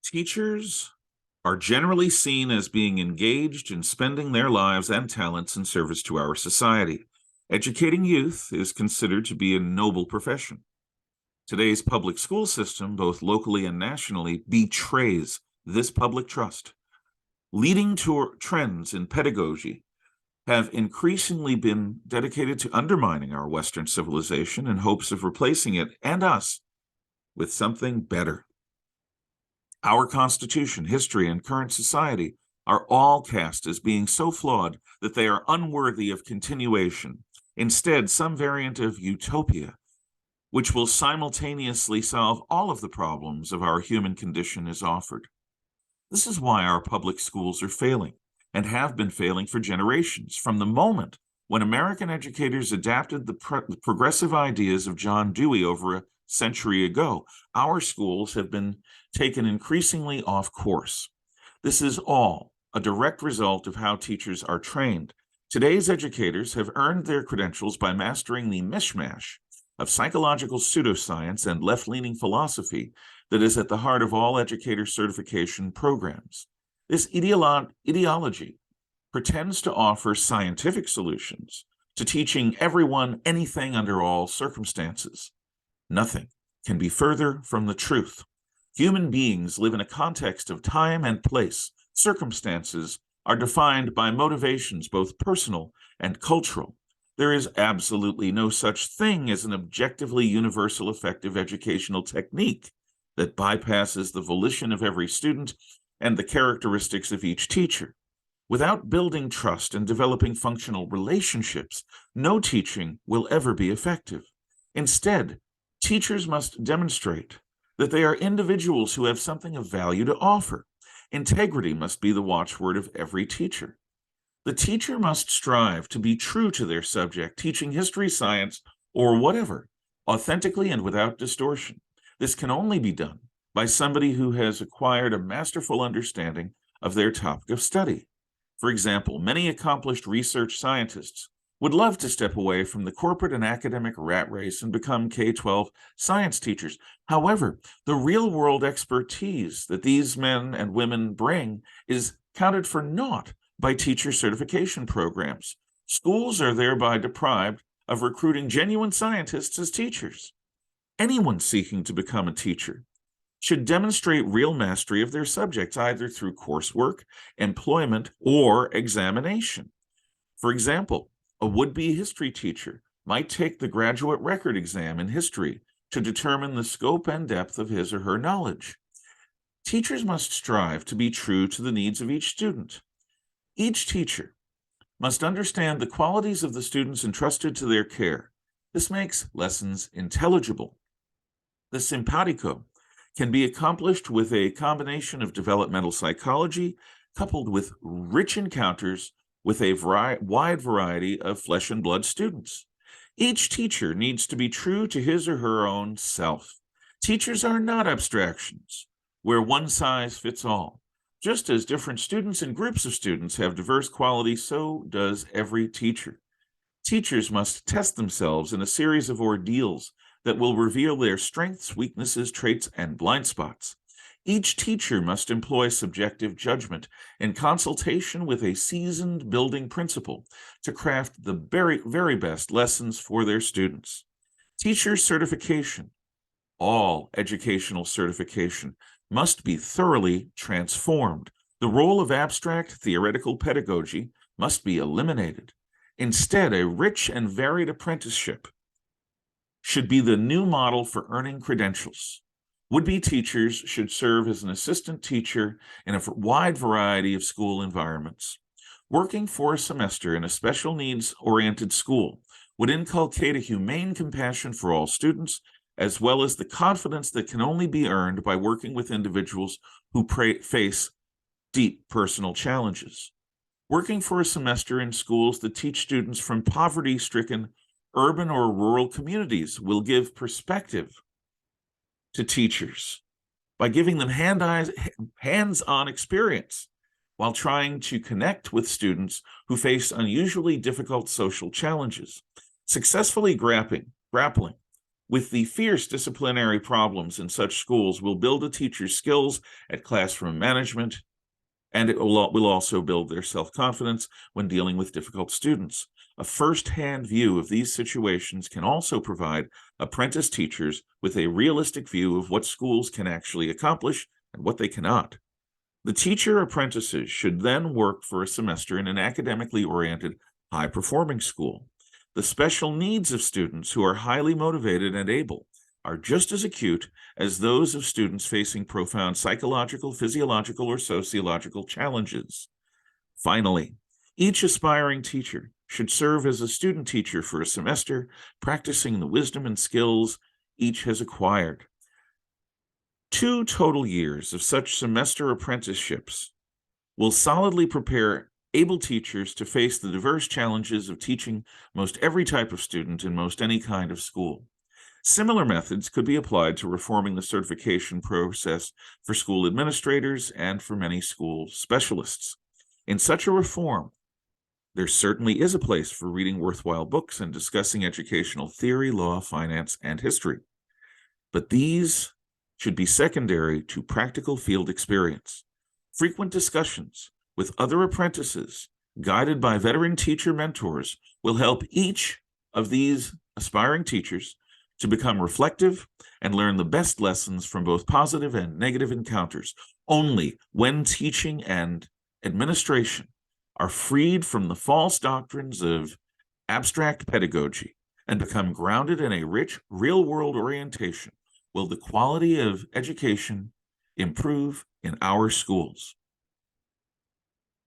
Teachers are generally seen as being engaged in spending their lives and talents in service to our society. Educating youth is considered to be a noble profession. Today's public school system, both locally and nationally, betrays this public trust, leading to trends in pedagogy have increasingly been dedicated to undermining our Western civilization in hopes of replacing it and us with something better. Our Constitution, history, and current society are all cast as being so flawed that they are unworthy of continuation. Instead, some variant of utopia, which will simultaneously solve all of the problems of our human condition, is offered. This is why our public schools are failing, and have been failing for generations, from the moment when American educators adapted the progressive ideas of John Dewey over a century ago. Our schools have been taken increasingly off course. This is all a direct result of how teachers are trained. Today's educators have earned their credentials by mastering the mishmash of psychological pseudoscience and left-leaning philosophy that is at the heart of all educator certification programs. This ideology pretends to offer scientific solutions to teaching everyone anything under all circumstances. Nothing can be further from the truth. Human beings live in a context of time and place. Circumstances are defined by motivations, both personal and cultural. There is absolutely no such thing as an objectively universal effective educational technique that bypasses the volition of every student and the characteristics of each teacher. Without building trust and developing functional relationships, no teaching will ever be effective. Instead, teachers must demonstrate that they are individuals who have something of value to offer. Integrity must be the watchword of every teacher. The teacher must strive to be true to their subject, teaching history, science, or whatever, authentically and without distortion. This can only be done by somebody who has acquired a masterful understanding of their topic of study. For example, many accomplished research scientists would love to step away from the corporate and academic rat race and become K-12 science teachers. However, the real-world expertise that these men and women bring is counted for naught by teacher certification programs. Schools are thereby deprived of recruiting genuine scientists as teachers. Anyone seeking to become a teacher should demonstrate real mastery of their subjects, either through coursework, employment, or examination. For example, a would-be history teacher might take the graduate record exam in history to determine the scope and depth of his or her knowledge. Teachers must strive to be true to the needs of each student. Each teacher must understand the qualities of the students entrusted to their care. This makes lessons intelligible. The simpatico can be accomplished with a combination of developmental psychology coupled with rich encounters with a wide variety of flesh and blood students. Each teacher needs to be true to his or her own self. Teachers are not abstractions where one size fits all. Just as different students and groups of students have diverse qualities, so does every teacher. Teachers must test themselves in a series of ordeals that will reveal their strengths, weaknesses, traits, and blind spots. Each teacher must employ subjective judgment in consultation with a seasoned building principal to craft the very best lessons for their students. Teacher certification, all educational certification, must be thoroughly transformed. The role of abstract theoretical pedagogy must be eliminated. Instead, a rich and varied apprenticeship should be the new model for earning credentials. Would-be teachers should serve as an assistant teacher in a wide variety of school environments. Working for a semester in a special needs-oriented school would inculcate a humane compassion for all students, as well as the confidence that can only be earned by working with individuals who face deep personal challenges. Working for a semester in schools that teach students from poverty-stricken urban or rural communities will give perspective to teachers by giving them hands-on experience while trying to connect with students who face unusually difficult social challenges. Successfully grappling With the fierce disciplinary problems in such schools will build a teacher's skills at classroom management, and it will also build their self-confidence when dealing with difficult students. A first-hand view of these situations can also provide apprentice teachers with a realistic view of what schools can actually accomplish and what they cannot. The teacher apprentices should then work for a semester in an academically oriented, high-performing school. The special needs of students who are highly motivated and able are just as acute as those of students facing profound psychological, physiological, or sociological challenges. Finally, each aspiring teacher should serve as a student teacher for a semester, practicing the wisdom and skills each has acquired. 2 total years of such semester apprenticeships will solidly prepare able teachers to face the diverse challenges of teaching most every type of student in most any kind of school. Similar methods could be applied to reforming the certification process for school administrators and for many school specialists. In such a reform, there certainly is a place for reading worthwhile books and discussing educational theory, law, finance, and history. But these should be secondary to practical field experience. Frequent discussions with other apprentices, guided by veteran teacher mentors, will help each of these aspiring teachers to become reflective and learn the best lessons from both positive and negative encounters. Only when teaching and administration are freed from the false doctrines of abstract pedagogy and become grounded in a rich, real-world orientation will the quality of education improve in our schools.